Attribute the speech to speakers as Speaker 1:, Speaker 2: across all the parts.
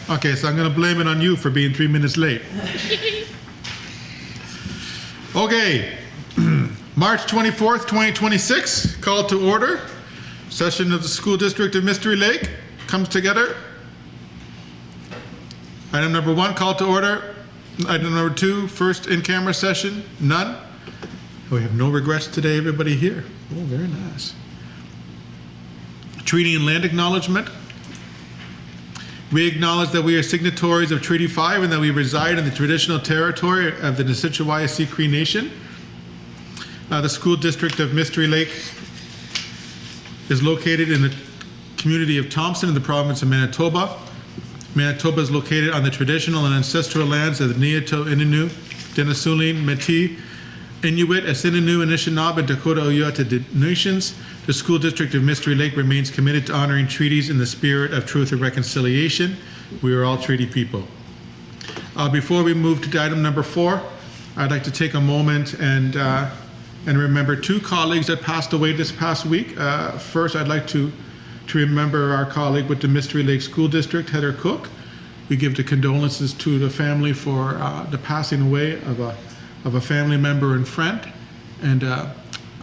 Speaker 1: Okay, so I'm going to blame it on you for being 3 minutes late. Okay, March 24th, 2026, call to order. Session of the School District of Mystery Lake comes together. Item number 1, call to order. Item number 2, first in-camera session, none. We have no regrets today, everybody here. Oh, very nice. Treaty and land acknowledgement. We acknowledge that we are signatories of Treaty 5 and that we reside in the traditional territory of the Nisichawaya Cree Nation. The School District of Mystery Lake is located in the community of Thompson in the province of Manitoba. Manitoba is located on the traditional and ancestral lands of the Neato, Innu, Denisovan, Métis, Inuit, Asininu, Anishinaabe, and Dakota Oyata nations. The School District of Mystery Lake remains committed to honoring treaties in the spirit of truth and reconciliation. We are all treaty people. Before we move to item number 4, I'd like to take a moment and remember 2 colleagues that passed away this past week. First, I'd like to remember our colleague with the Mystery Lake School District, Heather Cook. We give the condolences to the family for the passing away of a family member and friend, and a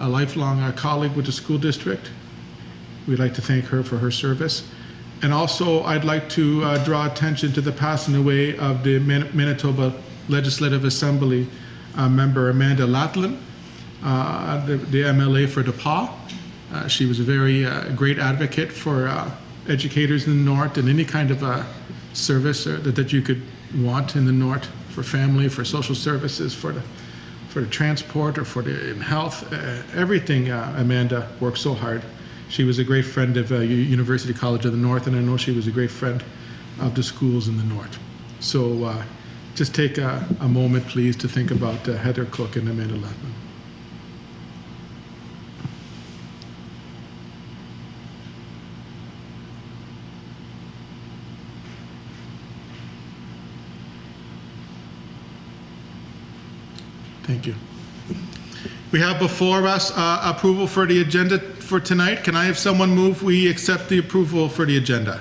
Speaker 1: lifelong colleague with the school district. We'd like to thank her for her service. And also, I'd like to draw attention to the passing away of the Manitoba Legislative Assembly member Amanda Latlin, the MLA for DePauw. She was a very great advocate for educators in the North and any kind of service that you could want in the North, for family, for social services, for the transport, or for the health, everything. Amanda worked so hard. She was a great friend of University College of the North, and I know she was a great friend of the schools in the North. So just take a moment, please, to think about Heather Cook and Amanda Latlin. Thank you. We have before us approval for the agenda for tonight. Can I have someone move we accept the approval for the agenda?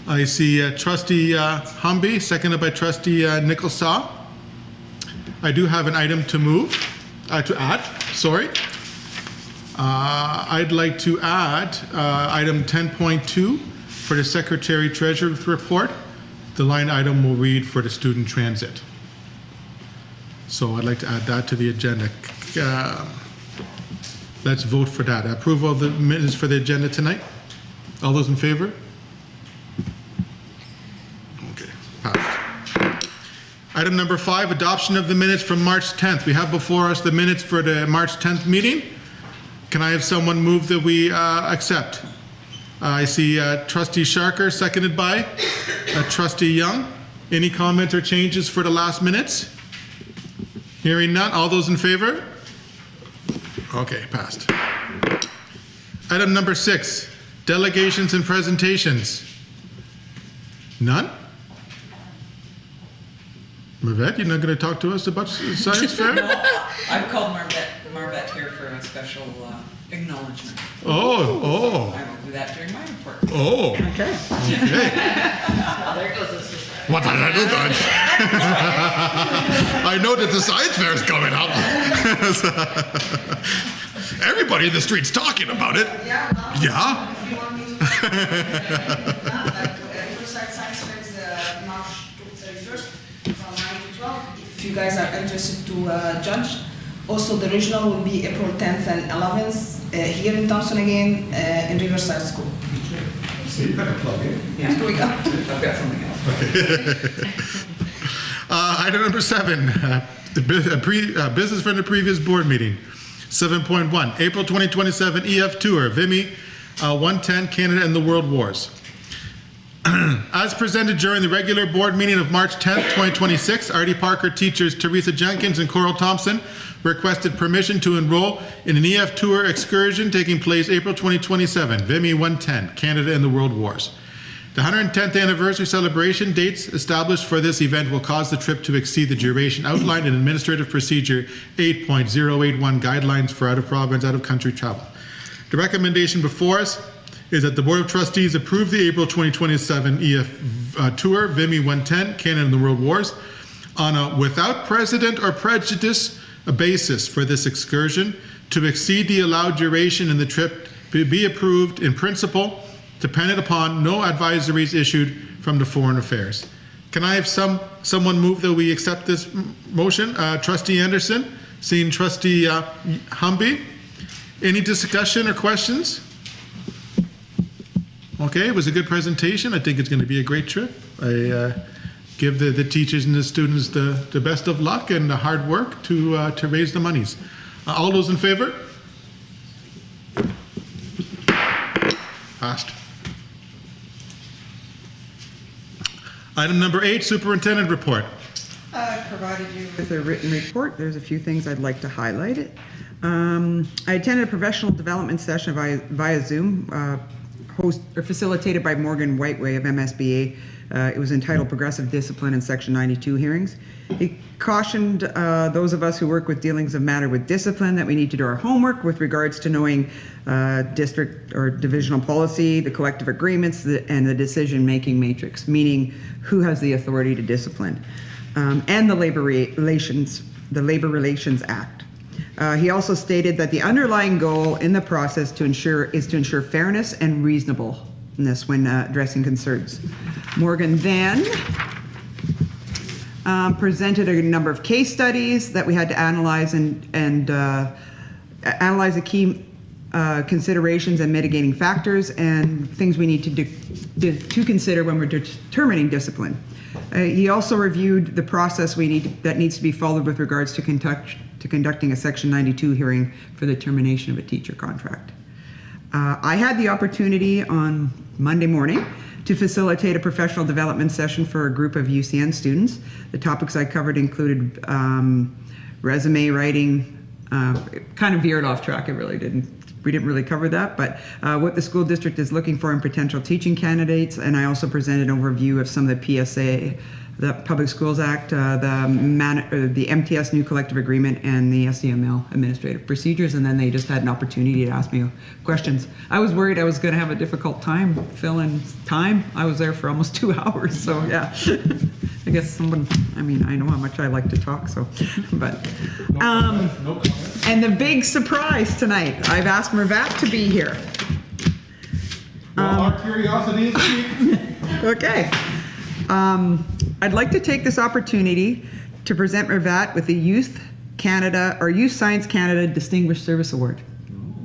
Speaker 1: I see Trustee Humby, seconded by Trustee Nicholsaw. I do have an item to add, sorry. I'd like to add item 10.2 for the Secretary Treasurer's report. The line item will read for the student transit. So I'd like to add that to the agenda. Let's vote for that. Approval of the minutes for the agenda tonight. All those in favor? Okay, passed. Item number 5, adoption of the minutes from March 10th. We have before us the minutes for the March 10th meeting. Can I have someone move that we accept? I see Trustee Sharker, seconded by Trustee Young. Any comments or changes for the last minutes? Hearing none, all those in favor? Okay, passed. Item number 6, delegations and presentations. None? Marvette, you're not going to talk to us about the science fair?
Speaker 2: No, I've called Marvette here for a special acknowledgement.
Speaker 1: Oh.
Speaker 2: I will do that during my report.
Speaker 1: Oh.
Speaker 2: Okay.
Speaker 3: There goes the system.
Speaker 1: What did I do, God? I know that the science fair is coming up. Everybody in the street's talking about it. Yeah?
Speaker 4: If you want me to Riverside Science Fair is March 31st from 9 to 12. If you guys are interested to judge. Also, the regional will be April 10th and 11th here in Thompson again in Riverside School.
Speaker 1: So you better plug in.
Speaker 2: Yeah.
Speaker 4: Here we go.
Speaker 2: I've got something else.
Speaker 1: Item number 7, business from the previous board meeting. 7.1, April 2027 EF Tour, Vimy 110, Canada and the World Wars. As presented during the regular board meeting of March 10th, 2026, Artie Parker teachers Teresa Jenkins and Coral Thompson requested permission to enroll in an EF Tour excursion taking place April 2027, Vimy 110, Canada and the World Wars. The 110th anniversary celebration dates established for this event will cause the trip to exceed the duration outlined in Administrative Procedure 8.081 Guidelines for Out-of-Province, Out-of-Country Travel. The recommendation before us is that the Board of Trustees approve the April 2027 EF Tour, Vimy 110, Canada and the World Wars, on a without precedent or prejudice basis for this excursion to exceed the allowed duration in the trip be approved in principle, dependent upon no advisories issued from the Foreign Affairs. Can I have someone move that we accept this motion? Trustee Anderson, seeing Trustee Humby. Any discussion or questions? Okay, it was a good presentation. I think it's going to be a great trip. I give the teachers and the students the best of luck and the hard work to raise the monies. All those in favor? Passed. Item number 8, Superintendent Report.
Speaker 5: I provided you with a written report. There's a few things I'd like to highlight it. I attended a professional development session via Zoom, facilitated by Morgan Whiteway of MSBA. It was entitled Progressive Discipline in Section 92 Hearings. He cautioned those of us who work with dealings of matter with discipline that we need to do our homework with regards to knowing district or divisional policy, the collective agreements, and the decision-making matrix, meaning who has the authority to discipline, and the Labor Relations Act. He also stated that the underlying goal in the process is to ensure fairness and reasonableness when addressing concerns. Morgan then presented a number of case studies that we had to analyze and analyze the key considerations and mitigating factors and things we need to consider when we're determining discipline. He also reviewed the process that needs to be followed with regards to conducting a Section 92 hearing for the termination of a teacher contract. I had the opportunity on Monday morning to facilitate a professional development session for a group of UCN students. The topics I covered included resume writing. It kind of veered off track. We didn't really cover that, but what the school district is looking for in potential teaching candidates, and I also presented an overview of some of the PSA, the Public Schools Act, the MTS New Collective Agreement, and the SDML Administrative Procedures, and then they just had an opportunity to ask me questions. I was worried I was going to have a difficult time filling time. I was there for almost 2 hours, so yeah. I guess I know how much I like to talk, so, but. No comment. And the big surprise tonight, I've asked Mervat to be here.
Speaker 1: Well, our curiosity is piqued.
Speaker 5: Okay. I'd like to take this opportunity to present Mervat with the Youth Science Canada Distinguished Service Award.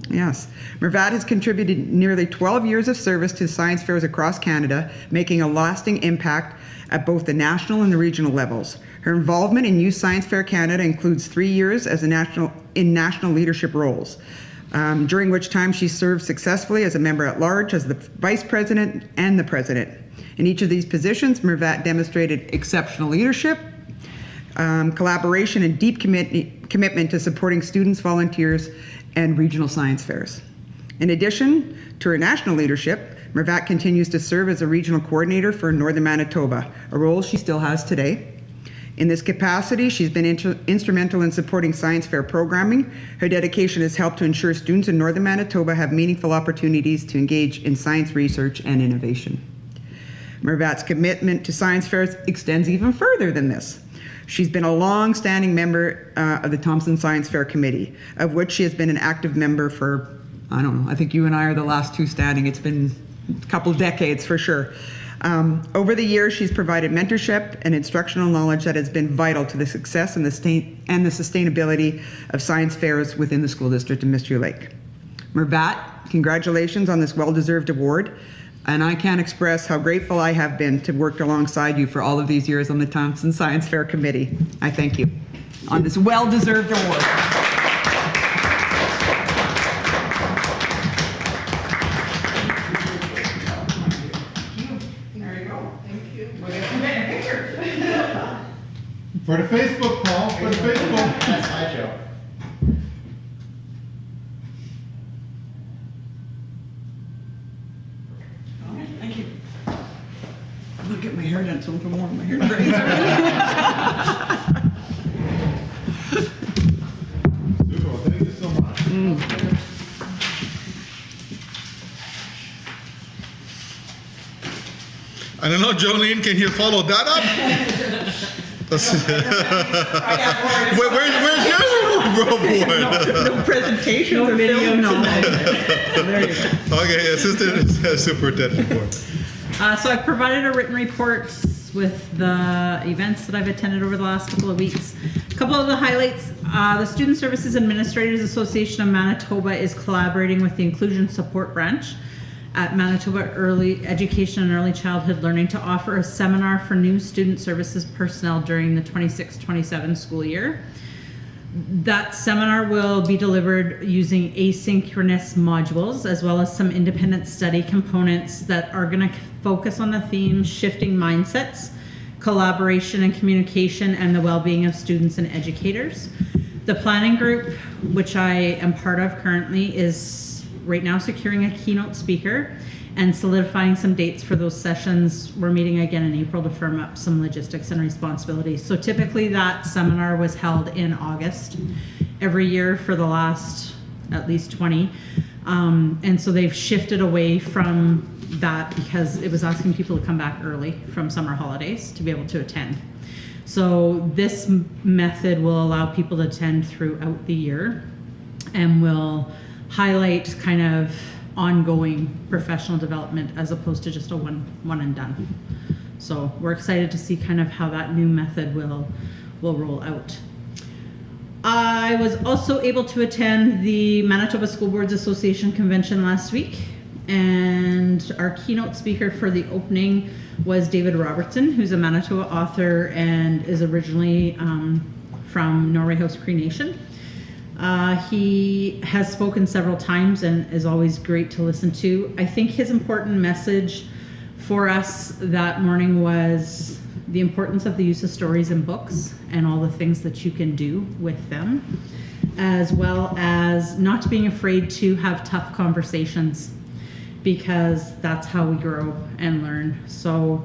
Speaker 5: Yes. Mervat has contributed nearly 12 years of service to science fairs across Canada, making a lasting impact at both the national and the regional levels. Her involvement in Youth Science Fair Canada includes 3 years as in national leadership roles, during which time she served successfully as a member at large, as the vice president and the president. In each of these positions, Mervat demonstrated exceptional leadership, collaboration, and deep commitment to supporting students, volunteers, and regional science fairs. In addition to her national leadership, Mervat continues to serve as a regional coordinator for Northern Manitoba, a role she still has today. In this capacity, she's been instrumental in supporting science fair programming. Her dedication has helped to ensure students in Northern Manitoba have meaningful opportunities to engage in science research and innovation. Mervat's commitment to science fairs extends even further than this. She's been a long-standing member of the Thompson Science Fair Committee, of which she has been an active member for, I don't know, I think you and I are the last two standing. It's been a couple of decades for sure. Over the years, she's provided mentorship and instructional knowledge that has been vital to the success and the sustainability of science fairs within the school district of Mystery Lake. Mervat, congratulations on this well-deserved award. And I can't express how grateful I have been to work alongside you for all of these years on the Thompson Science Fair Committee. I thank you on this well-deserved award. There you go. Thank you. We're going to get a picture.
Speaker 1: For the Facebook, Paul, for the Facebook.
Speaker 3: That's my joke.
Speaker 5: Thank you. I'm going to get my hair done so I'm more of my hair dry.
Speaker 1: Super, thank you so much. I don't know, Jolene, can you follow that up? Where's your bro board?
Speaker 5: No presentation, no video, no. There you go.
Speaker 1: Okay, Assistant Superintendent report.
Speaker 3: So I've provided a written report with the events that I've attended over the last couple of weeks. A couple of the highlights, the Student Services Administrators Association of Manitoba is collaborating with the Inclusion Support Branch at Manitoba Early Education and Early Childhood Learning to offer a seminar for new student services personnel during the 26-27 school year. That seminar will be delivered using asynchronous modules as well as some independent study components that are going to focus on the theme shifting mindsets, collaboration and communication, and the well-being of students and educators. The planning group, which I am part of currently, is right now securing a keynote speaker and solidifying some dates for those sessions. We're meeting again in April to firm up some logistics and responsibilities. So typically that seminar was held in August every year for the last at least 20. And so they've shifted away from that because it was asking people to come back early from summer holidays to be able to attend. So this method will allow people to attend throughout the year and will highlight kind of ongoing professional development as opposed to just a one and done. So we're excited to see kind of how that new method will roll out. I was also able to attend the Manitoba School Boards Association convention last week, and our keynote speaker for the opening was David Robertson, who's a Manitoba author and is originally from Norway House Cree Nation. He has spoken several times and is always great to listen to. I think his important message for us that morning was the importance of the use of stories in books and all the things that you can do with them, as well as not being afraid to have tough conversations, because that's how we grow and learn. So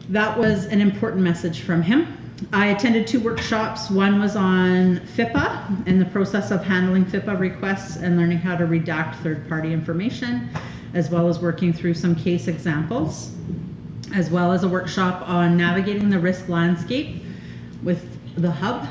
Speaker 3: that was an important message from him. I attended 2 workshops. One was on FIPA and the process of handling FIPA requests and learning how to redact third-party information, as well as working through some case examples, as well as a workshop on navigating the risk landscape with the Hub,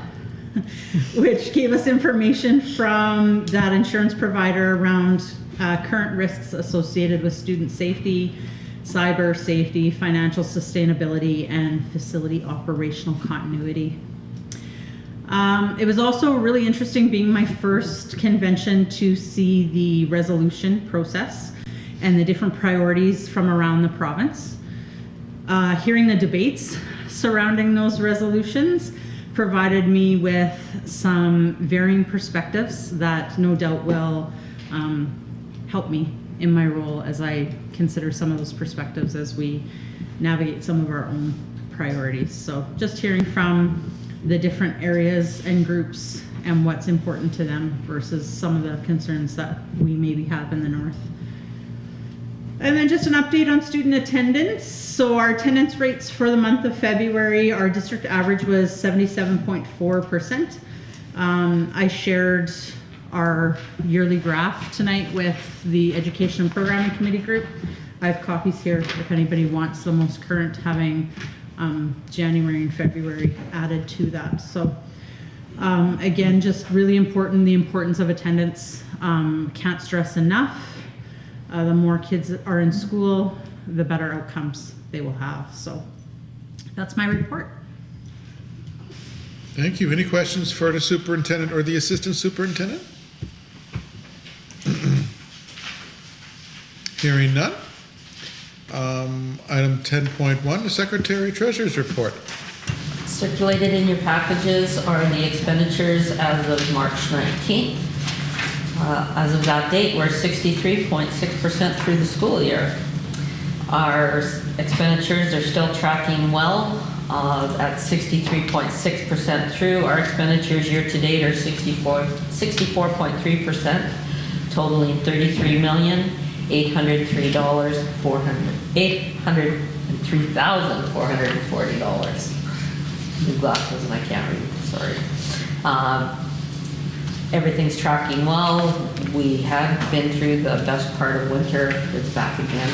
Speaker 3: which gave us information from that insurance provider around current risks associated with student safety, cyber safety, financial sustainability, and facility operational continuity. It was also really interesting being my first convention to see the resolution process and the different priorities from around the province. Hearing the debates surrounding those resolutions provided me with some varying perspectives that no doubt will help me in my role as I consider some of those perspectives as we navigate some of our own priorities. So just hearing from the different areas and groups and what's important to them versus some of the concerns that we maybe have in the north. And then just an update on student attendance. So our attendance rates for the month of February, our district average was 77.4%. I shared our yearly graph tonight with the Education and Programming Committee group. I have copies here if anybody wants the most current, having January and February added to that. So again, just really important, the importance of attendance. Can't stress enough. The more kids are in school, the better outcomes they will have. So that's my report.
Speaker 1: Thank you. Any questions for the superintendent or the assistant superintendent? Hearing none. Item 10.1, the Secretary Treasurer's Report.
Speaker 6: Circulated in your packages are the expenditures as of March 19th. As of that date, we're 63.6% through the school year. Our expenditures are still tracking well at 63.6% through. Our expenditures year to date are 64.3%, totaling $803,440. New glasses and I can't read, sorry. Everything's tracking well. We have been through the best part of winter. It's back again.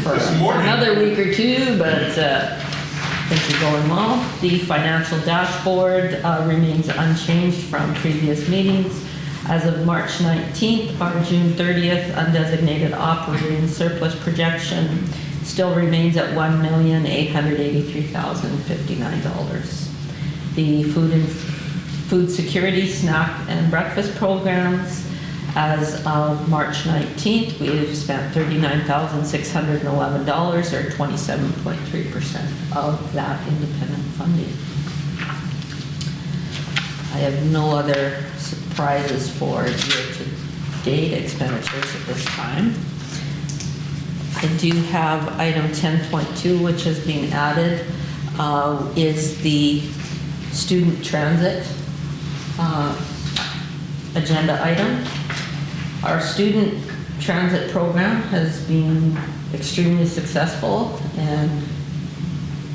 Speaker 6: for another week or two, but things are going well. The financial dashboard remains unchanged from previous meetings. As of March 19th, our June 30th undesignated operating surplus projection still remains at $1,883,059. The food security, snack, and breakfast programs, as of March 19th, we have spent $39,611, or 27.3% of that independent funding. I have no other surprises for year-to-date expenditures at this time. I do have item 10.2, which is being added, is the student transit agenda item. Our student transit program has been extremely successful and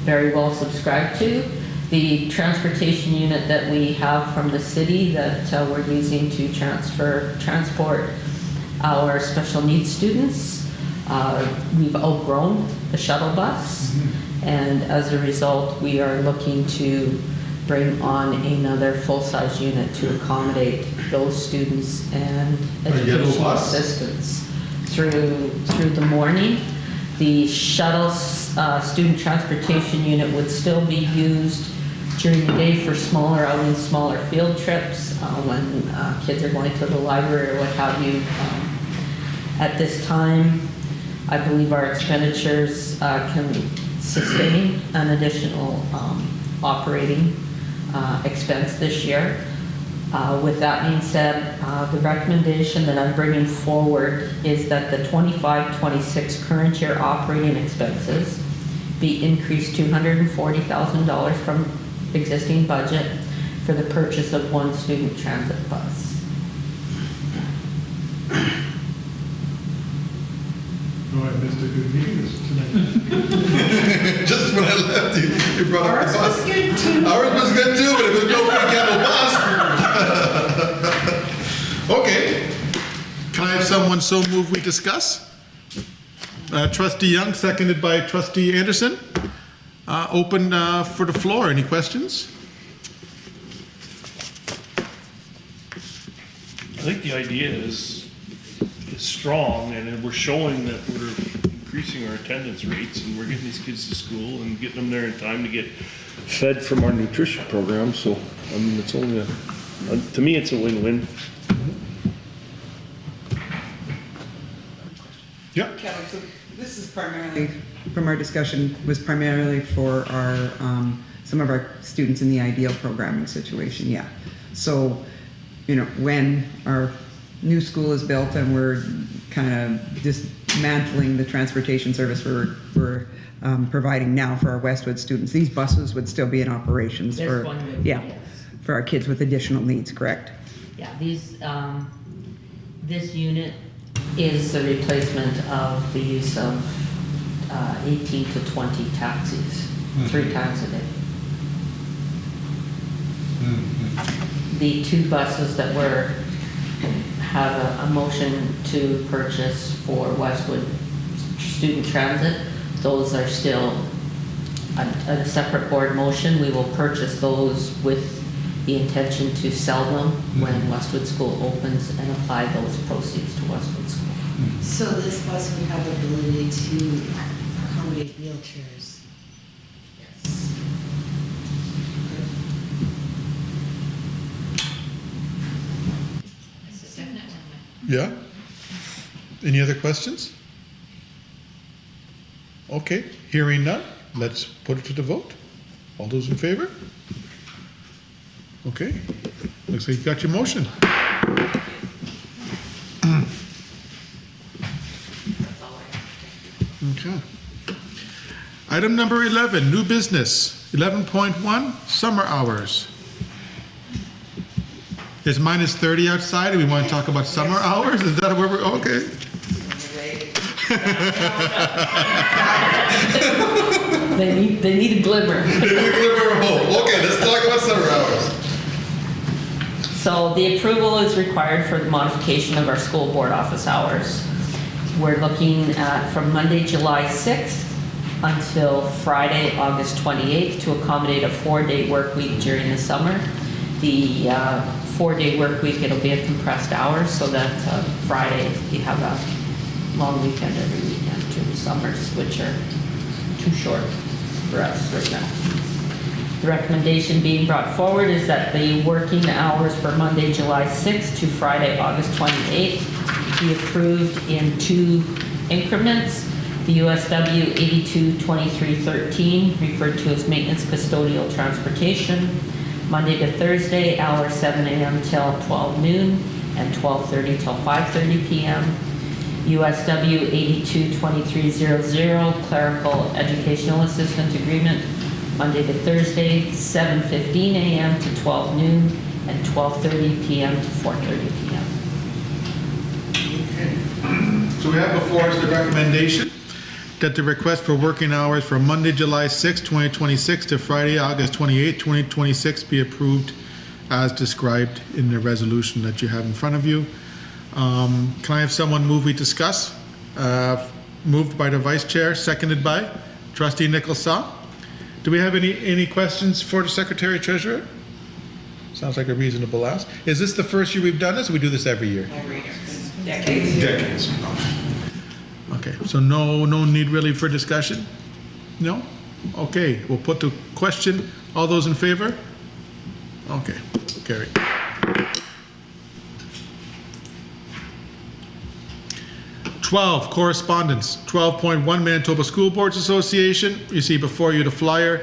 Speaker 6: very well subscribed to. The transportation unit that we have from the city that we're using to transport our special needs students, we've outgrown the shuttle bus, and as a result, we are looking to bring on another full-size unit to accommodate those students and educational assistance through the morning. The shuttle student transportation unit would still be used during the day for smaller outings, smaller field trips, when kids are going to the library or what have you. At this time, I believe our expenditures can sustain an additional operating expense this year. With that being said, the recommendation that I'm bringing forward is that the 25-26 current year operating expenses be increased $240,000 from existing budget for the purchase of one student transit bus.
Speaker 1: Oh, I missed a good meeting tonight.
Speaker 7: Just when I left, you brought up the bus. Ours was good too. Ours was good too, but it was no big yellow bus.
Speaker 1: Okay. Can I have someone so move we discuss? Trustee Young, seconded by Trustee Anderson. Open for the floor. Any questions?
Speaker 8: I think the idea is strong, and we're showing that we're increasing our attendance rates, and we're getting these kids to school and getting them there in time to get fed from our nutrition program. So, I mean, it's only to me, it's a win-win.
Speaker 1: Yep.
Speaker 5: Kelly, so this is primarily, from our discussion, was primarily for our, some of our students in the ideal programming situation, yeah. So, you know, when our new school is built and we're kind of dismantling the transportation service we're providing now for our Westwood students, these buses would still be in operations for, yeah, for our kids with additional needs, correct?
Speaker 6: Yeah, this unit is the replacement of the use of 18 to 20 taxis, 3 times a day. The 2 buses that have a motion to purchase for Westwood Student Transit, those are still a separate board motion. We will purchase those with the intention to sell them when Westwood School opens and apply those proceeds to Westwood School.
Speaker 9: So this bus would have the ability to accommodate wheelchairs?
Speaker 6: Yes.
Speaker 9: It's a definite win-win.
Speaker 1: Yeah. Any other questions? Okay, hearing none, let's put it to the vote. All those in favor? Okay, looks like you got your motion. Okay. Item number 11, new business, 11.1, summer hours. It's minus 30 outside, and we want to talk about summer hours? Is that where we're, okay.
Speaker 6: They need a glimmer.
Speaker 7: Okay, let's talk about summer hours.
Speaker 6: So the approval is required for the modification of our school board office hours. We're looking at from Monday, July 6th until Friday, August 28th to accommodate a 4-day work week during the summer. The 4-day work week, it'll be a compressed hours so that Friday you have a long weekend every weekend through the summers, which are too short for us right now. The recommendation being brought forward is that the working hours for Monday, July 6th to Friday, August 28th be approved in 2 increments. The USW 822313, referred to as maintenance custodial transportation, Monday to Thursday, hours 7 a.m. till 12 noon and 12:30 till 5:30 p.m. USW 822300, clerical educational assistant agreement, Monday to Thursday, 7:15 a.m. to 12 noon and 12:30 p.m. to 4:30 p.m.
Speaker 1: So we have before us the recommendation that the request for working hours from Monday, July 6, 2026 to Friday, August 28, 2026 be approved as described in the resolution that you have in front of you. Can I have someone move we discuss? Moved by the Vice Chair, seconded by Trustee Nicholson. Do we have any questions for the Secretary Treasurer? Sounds like a reasonable ask. Is this the first year we've done this? We do this every year?
Speaker 2: Every year, decades.
Speaker 1: Decades. Okay, so no need really for discussion? No? Okay, we'll put the question. All those in favor? Okay, carry. Correspondence. 12.1 Manitoba School Boards Association. You see before you the flyer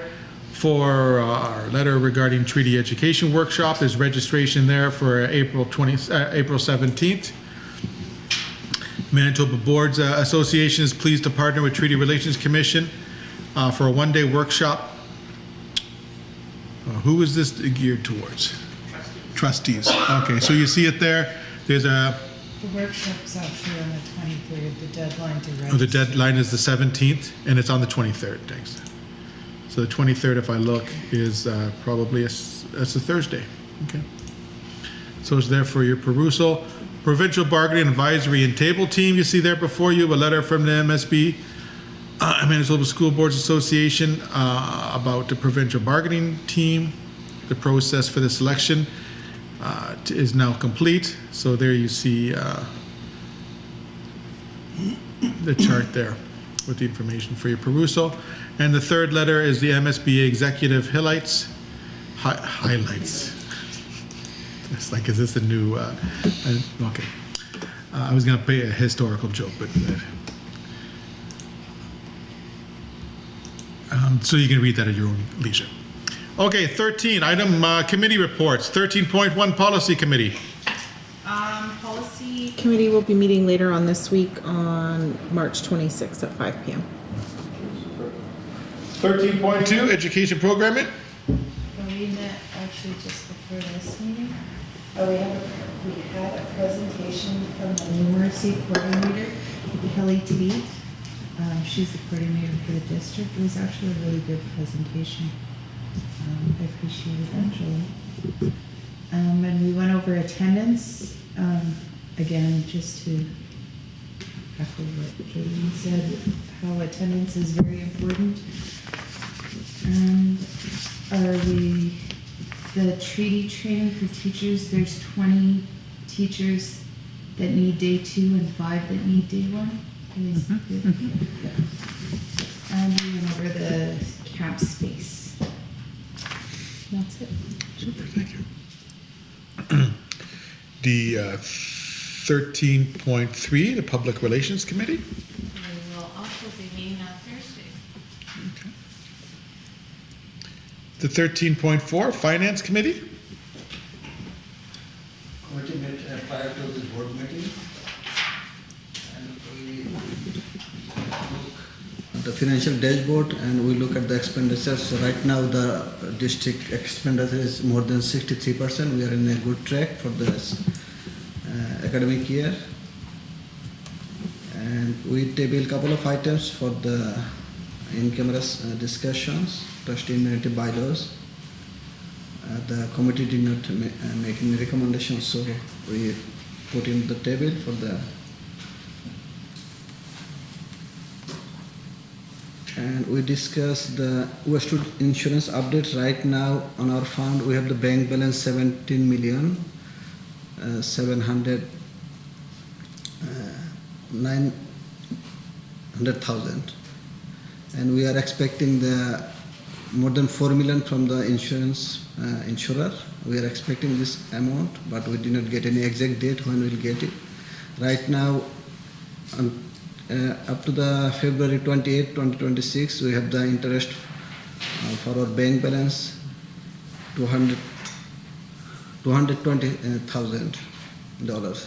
Speaker 1: for our letter regarding treaty education workshop. There's registration there for April 17th. Manitoba Boards Association is pleased to partner with Treaty Relations Commission for a one-day workshop. Who is this geared towards? Trustees. Okay, so you see it there. There's a...
Speaker 9: The workshop's actually on the 23rd, the deadline to register.
Speaker 1: Oh, the deadline is the 17th, and it's on the 23rd, thanks. So the 23rd, if I look, is probably it's a Thursday. Okay. So it's there for your perusal. Provincial Bargaining Advisory and Table Team, you see there before you, a letter from the MSB, Manitoba School Boards Association, about the provincial bargaining team. The process for the selection is now complete. So there you see the chart there with the information for your perusal. And the third letter is the MSBA Executive Highlights. It's like, is this a new, okay. I was gonna pay a historical joke, but, so you can read that at your own leisure. Okay, 13, item committee reports. 13.1 Policy Committee.
Speaker 10: Policy Committee will be meeting later on this week on March 26th at 5 p.m.
Speaker 1: 13.2 Education Programming.
Speaker 9: We met actually just before this meeting. We had a presentation from the numeracy coordinator, Kelly Tweed. She's the coordinator for the district. It was actually a really good presentation. I appreciated that, Julie. And we went over attendance. Again, just to echo what Julie said, how attendance is very important. And the treaty training for teachers, there's 20 teachers that need day 2 and 5 that need day 1. And we went over the camp space. That's it.
Speaker 1: Super, thank you. The 13.3, the Public Relations Committee.
Speaker 9: We will also be meeting on Thursday.
Speaker 1: The 13.4, Finance Committee.
Speaker 11: Committee met prior to this board meeting, and we look at the financial dashboard and we look at the expenditures. So right now the district expenditure is more than 63%. We are in a good track for this academic year. And we table a couple of items for the in-camera discussions, trustee narrative bylaws. The committee did not make any recommendations, so we put in the table for the And we discussed the Westwood insurance update. Right now on our fund, we have the bank balance 17 million 900,000, and we are expecting the more than 4 million from the insurance insurer. We are expecting this amount, but we did not get any exact date when we'll get it. Right now, up to the February 28, 2026, we have the interest for our bank balance $220,000,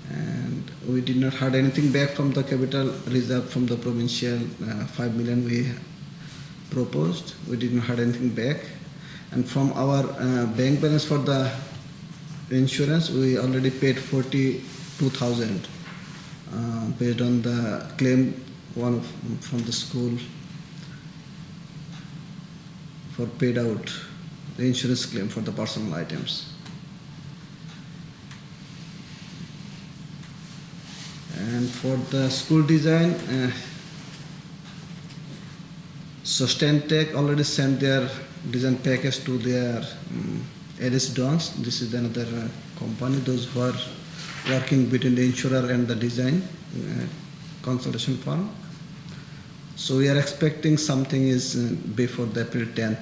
Speaker 11: and we did not heard anything back from the capital reserve from the provincial 5 million we proposed. We did not heard anything back, and from our bank balance for the insurance, we already paid 42,000 based on the claim from the school for paid out the insurance claim for the personal items. And for the school design, Sustentech already sent their design package to their Eris Dons. This is another company, those who are working between the insurer and the design consultation firm. So we are expecting something is before the April 10th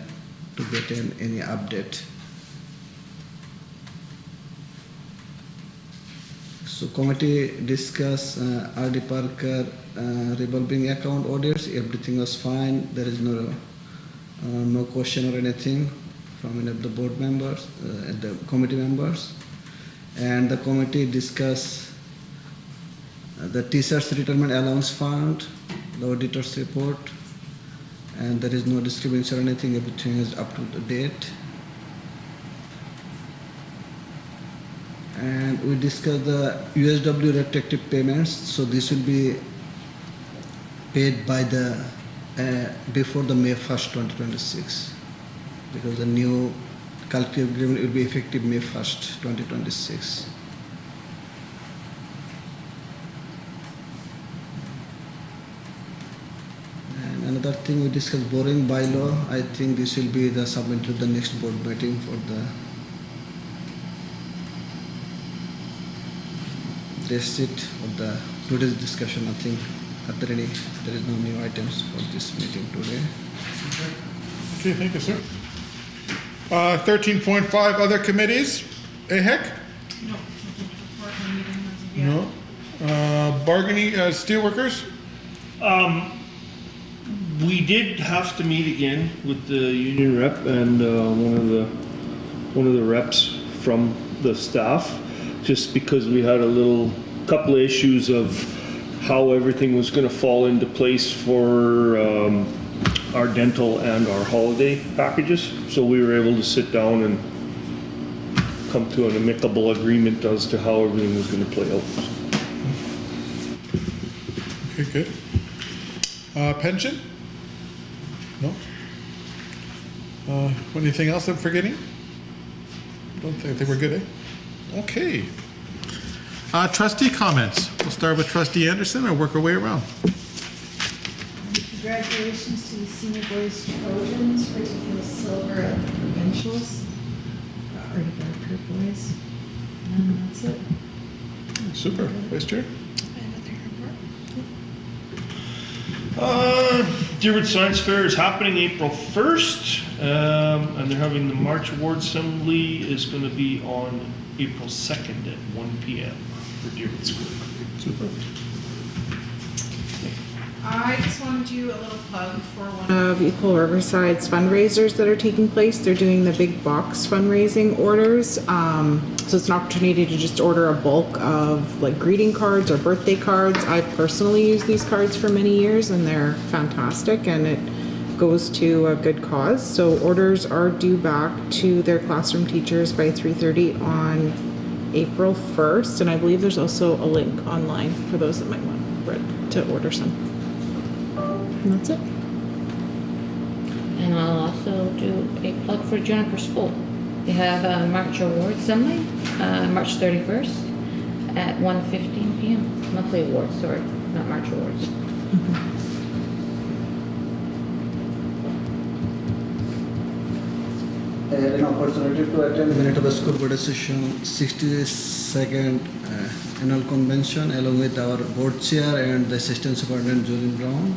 Speaker 11: to get any update. So committee discuss R.D. Parker revolving account audits. Everything was fine. There is no question or anything from any of the board members, the committee members. And the committee discuss the teachers' retirement allowance fund, the auditor's report, and there is no discrepancy or anything. Everything is up to the date. And we discussed the USW retroactive payments. So this will be paid by the before the May 1st, 2026, because the new collective agreement will be effective May 1st, 2026. And another thing we discussed borrowing bylaw. I think this will be the submitted to the next board meeting for the that's it of the today's discussion. I think there is no new items for this meeting today.
Speaker 1: Okay, thank you, sir. 13.5, other committees. AHEC? No. Bargaining, steelworkers?
Speaker 8: We did have to meet again with the union rep and one of the reps from the staff, just because we had a couple of issues of how everything was going to fall into place for our dental and our holiday packages. So we were able to sit down and come to an amicable agreement as to how everything was going to play out.
Speaker 1: Okay, good. Pension? No? Anything else I'm forgetting? I think we're good, eh? Okay. Trustee comments. We'll start with Trustee Anderson and work our way around.
Speaker 9: Congratulations to the senior boys Trojans for taking the silver at the provincials. Already got our boys. And that's it.
Speaker 1: Super. Vice Chair?
Speaker 8: Deerwood Science Fair is happening April 1st, and they're having the March Awards Assembly is going to be on April 2nd at 1 p.m. for Deerwood School.
Speaker 1: Super.
Speaker 10: I just want to do a little plug for one of Equal Riverside's fundraisers that are taking place. They're doing the big box fundraising orders. So it's an opportunity to just order a bulk of like greeting cards or birthday cards. I've personally used these cards for many years and they're fantastic, and it goes to a good cause. So orders are due back to their classroom teachers by 3:30 on April 1st. And I believe there's also a link online for those that might want to order some. And that's it.
Speaker 6: And I'll also do a plug for Juniper School. They have a March Awards Assembly, March 31st at 1:15 p.m. Monthly awards, sorry, not March Awards.
Speaker 11: I had an opportunity to attend Manitoba School Board Association 62nd annual convention along with our board chair and the assistant superintendent Jolene Brown.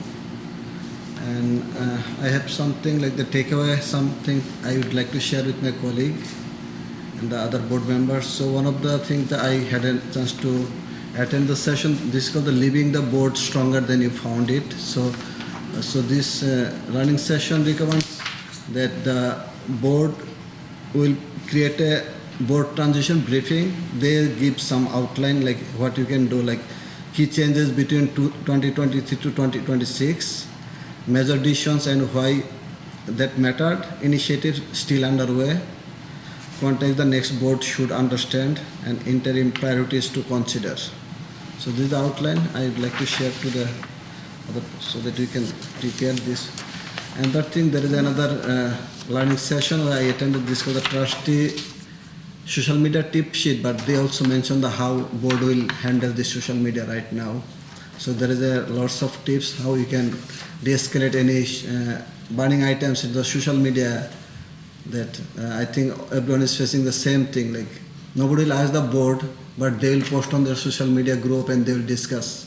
Speaker 11: And I have something like the takeaway, something I would like to share with my colleague and the other board members. So one of the things that I had a chance to attend the session, this is called the Leaving the Board Stronger Than You Found It. So this learning session recommends that the board will create a board transition briefing. They give some outline like what you can do, like key changes between 2023 to 2026, major decisions and why that mattered, initiatives still underway, context the next board should understand, and interim priorities to consider. So this is the outline I would like to share to the other so that we can prepare this. And that thing, there is another learning session where I attended. This was the trustee social media tip sheet, but they also mentioned the how board will handle the social media right now. So there is a lots of tips how you can de-escalate any burning items in the social media. That I think everyone is facing the same thing. Like nobody will ask the board, but they will post on their social media group and they will discuss.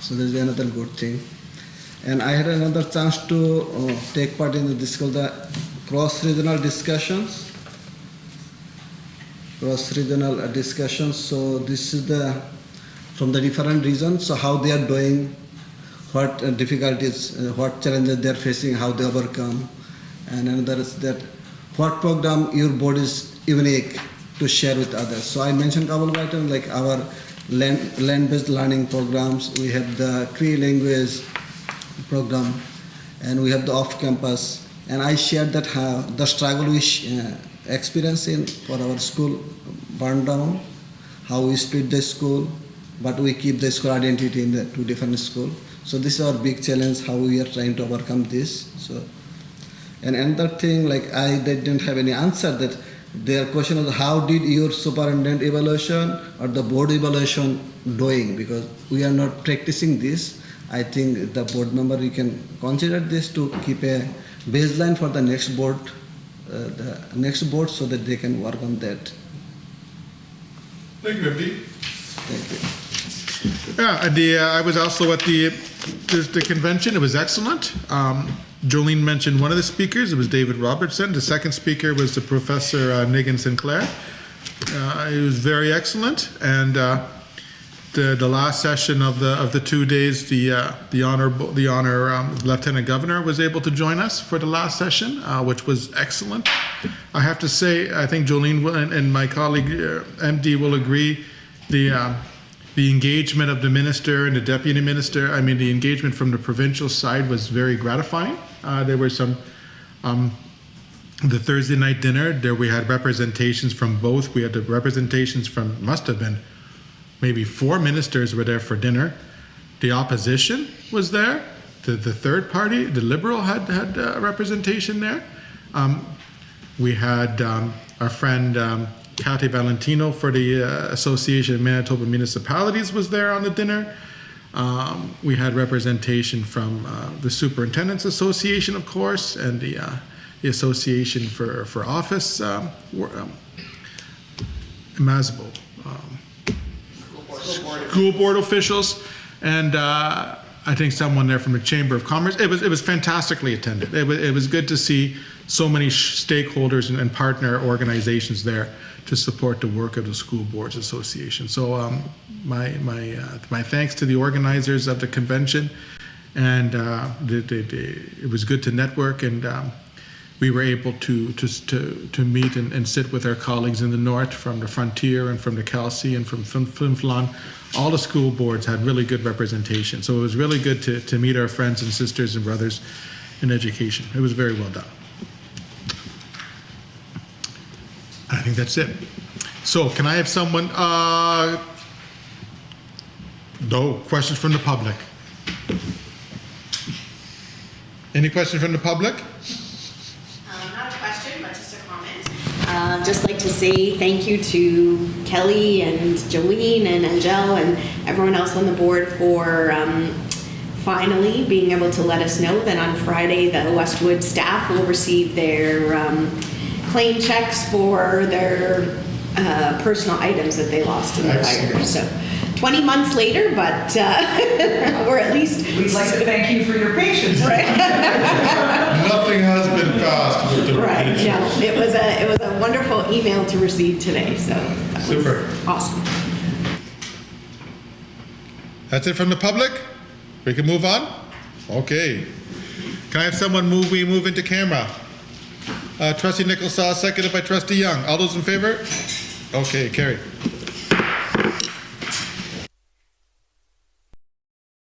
Speaker 11: So there is another good thing. And I had another chance to take part in this called the cross-regional discussions. Cross-regional discussions. So this is the from the different regions. So how they are doing, what difficulties, what challenges they are facing, how they overcome. And another is that what program your board is unique to share with others. So I mentioned a couple of items like our land-based learning programs. We have the Cree language program, and we have the off-campus. And I shared that the struggle we experience in for our school burned down, how we split the school, but we keep the school identity in the two different schools. So this is our big challenge, how we are trying to overcome this. So. And another thing, like I didn't have any answer, that their question was how did your superintendent evaluation or the board evaluation doing? Because we are not practicing this. I think the board member, you can consider this to keep a baseline for the next board, so that they can work on that.
Speaker 1: Thank you, MD.
Speaker 11: Thank you.
Speaker 1: Yeah, I was also at the convention. It was excellent. Jolene mentioned one of the speakers. It was David Robertson. The second speaker was the Professor Nigan Sinclair. It was very excellent. And the last session of the 2 days, the honor Lieutenant Governor was able to join us for the last session, which was excellent. I have to say, I think Jolene and my colleague MD will agree. The engagement of the minister and the deputy minister, I mean, the engagement from the provincial side was very gratifying. There were some, the Thursday night dinner, there we had representations from both. We had the representations from, must have been, maybe 4 ministers were there for dinner. The opposition was there. The third party, the Liberal, had representation there. We had our friend Kathy Valentino for the Association of Manitoba Municipalities was there on the dinner. We had representation from the Superintendents Association, of course, and the Association for Office, Masbo, school board officials, and I think someone there from the Chamber of Commerce. It was fantastically attended. It was good to see so many stakeholders and partner organizations there to support the work of the School Boards Association. So my thanks to the organizers of the convention, and it was good to network, and we were able to meet and sit with our colleagues in the north from the Frontier and from the Kelsey and from Flin Flon. All the school boards had really good representation. So it was really good to meet our friends and sisters and brothers in education. It was very well done. I think that's it. So can I have someone, no questions from the public? Any questions from the public?
Speaker 12: Not a question, but just a comment. Just like to say thank you to Kelly and Jolene and Angel and everyone else on the board finally being able to let us know that on Friday, the Westwood staff will receive their claim checks for their personal items that they lost in the fire. So 20 months later, but we're at least...
Speaker 5: We'd like to thank you for your patience.
Speaker 12: Right.
Speaker 1: Nothing has been fast with the
Speaker 12: Right,
Speaker 1: revenge.
Speaker 12: no, it was a wonderful email to receive today, so that was
Speaker 1: Super.
Speaker 12: awesome.
Speaker 1: That's it from the public? We can move on? Okay. Can I have someone we move into camera? Trustee Nicholsaw, seconded by Trustee Young. All those in favor? Okay, carried.